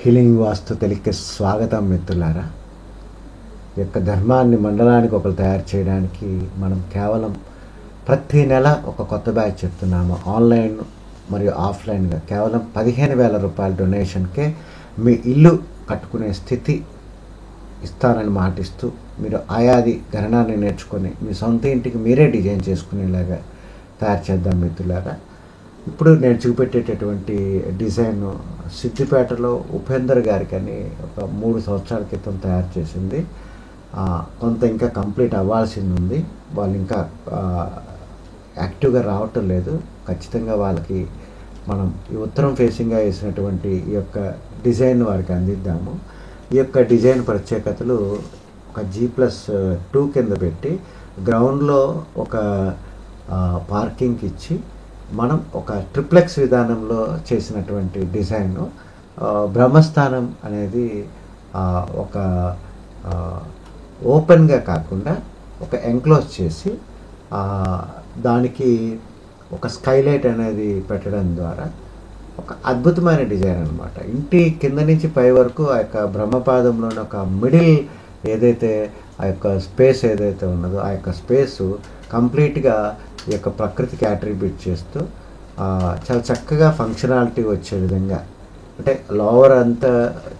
Healing వాస్తు తెలికి స్వాగతం మిత్రులారా. ఈ యొక్క ధర్మాన్ని మండలానికి ఒకరు తయారు చేయడానికి మనం కేవలం ప్రతి నెల ఒక కొత్త బ్యాచ్ చెప్తున్నాము. ఆన్లైన్ మరియు ఆఫ్లైన్గా కేవలం 15,000 రూపాయల డొనేషన్కే మీ ఇల్లు కట్టుకునే స్థితి ఇస్తానని మాటిస్తూ మీరు ఆయాది గణనాన్ని నేర్చుకొని మీ సొంత ఇంటికి మీరే డిజైన్ చేసుకునేలాగా తయారు చేద్దాం మిత్రులారా. ఇప్పుడు నేను చూపెట్టేటటువంటి డిజైన్ సిద్దిపేటలో ఉపేందర్ గారికి అని ఒక 3 సంవత్సరాల క్రితం తయారు చేసింది. కొంత ఇంకా కంప్లీట్ అవ్వాల్సింది ఉంది. వాళ్ళు ఇంకా యాక్టివ్గా రావటం లేదు. ఖచ్చితంగా వాళ్ళకి మనం ఈ ఉత్తరం ఫేసింగ్గా వేసినటువంటి ఈ యొక్క డిజైన్ వారికి అందిద్దాము. ఈ యొక్క డిజైన్ ప్రత్యేకతలు ఒక G+2 కింద పెట్టి గ్రౌండ్లో ఒక పార్కింగ్కి ఇచ్చి మనం ఒక ట్రిప్లెక్స్ విధానంలో చేసినటువంటి డిజైన్. బ్రహ్మస్థానం అనేది ఒక ఓపెన్గా కాకుండా ఒక ఎంక్లోజ్ చేసి దానికి ఒక స్కైలైట్ అనేది పెట్టడం ద్వారా ఒక అద్భుతమైన డిజైన్ అనమాట. ఇంటి కింద నుంచి పై వరకు ఆ యొక్క బ్రహ్మపాదంలోని ఒక మిడిల్ ఏదైతే ఆ యొక్క స్పేస్ ఏదైతే ఉన్నదో ఆ యొక్క స్పేసు కంప్లీట్గా ఈ యొక్క ప్రకృతికి అట్రిబ్యూట్ చేస్తూ చాలా చక్కగా ఫంక్షనాలిటీ వచ్చే విధంగా, అంటే లోవర్ అంతా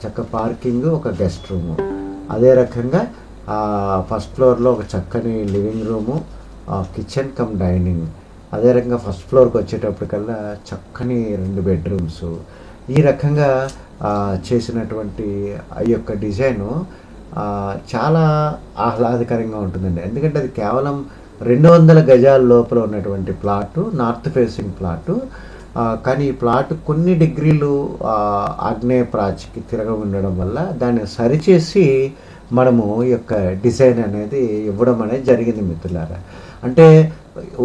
చక్క పార్కింగ్, ఒక గెస్ట్ రూము, అదే రకంగా ఫస్ట్ ఫ్లోర్లో ఒక చక్కని living room, kitchen cum dining, అదే రకంగా ఫస్ట్ ఫ్లోర్కి వచ్చేటప్పటికల్లా చక్కని 2 బెడ్రూమ్స్. ఈ రకంగా చేసినటువంటి ఈ యొక్క డిజైను చాలా ఆహ్లాదకరంగా ఉంటుందండి. ఎందుకంటే అది కేవలం 200 గజాల లోపల ఉన్నటువంటి ప్లాటు, నార్త్ ఫేసింగ్ ప్లాటు. కానీ ఈ ప్లాట్ కొన్ని డిగ్రీలు ఆగ్నేయ ప్రాచికి తిరగ ఉండడం వల్ల దాన్ని సరిచేసి మనము ఈ యొక్క డిజైన్ అనేది ఇవ్వడం అనేది జరిగింది మిత్రులారా. అంటే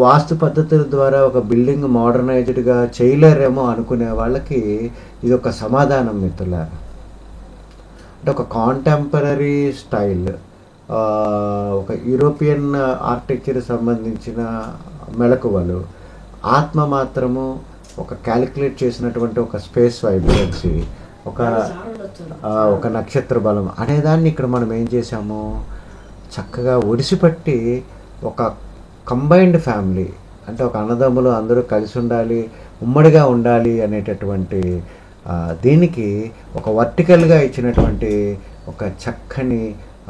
వాస్తు పద్ధతుల ద్వారా ఒక బిల్డింగ్ మోడర్నైజ్డ్గా చేయలేరేమో అనుకునే వాళ్ళకి ఇది ఒక సమాధానం మిత్రులారా. అంటే ఒక కాంటెంపరీ స్టైల్, ఒక యూరోపియన్ ఆర్కిటెక్చర్ సంబంధించిన మెళకువలు, ఆత్మ మాత్రము ఒక క్యాలిక్యులేట్ చేసినటువంటి ఒక స్పేస్ వైబ్రెన్సీ, ఒక నక్షత్ర బలం అనేదాన్ని ఇక్కడ మనం ఏం చేసాము, చక్కగా ఒడిసిపట్టి ఒక కంబైన్డ్ ఫ్యామిలీ, అంటే ఒక అన్నదమ్ములు అందరూ కలిసి ఉండాలి, ఉమ్మడిగా ఉండాలి అనేటటువంటి దీనికి ఒక వర్టికల్గా ఇచ్చినటువంటి ఒక చక్కని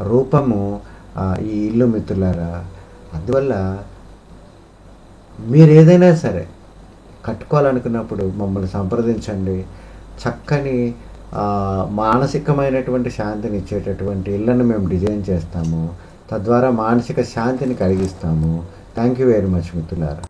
రూపము ఈ ఇల్లు మిత్రులారా. అందువల్ల మీరు ఏదైనా సరే కట్టుకోవాలనుకున్నప్పుడు మమ్మల్ని సంప్రదించండి. చక్కని మానసికమైనటువంటి శాంతిని ఇచ్చేటటువంటి ఇళ్ళను మేము డిజైన్ చేస్తాము. తద్వారా మానసిక శాంతిని కలిగిస్తాము. థ్యాంక్ యూ వెరీ మచ్ మిత్రులారా.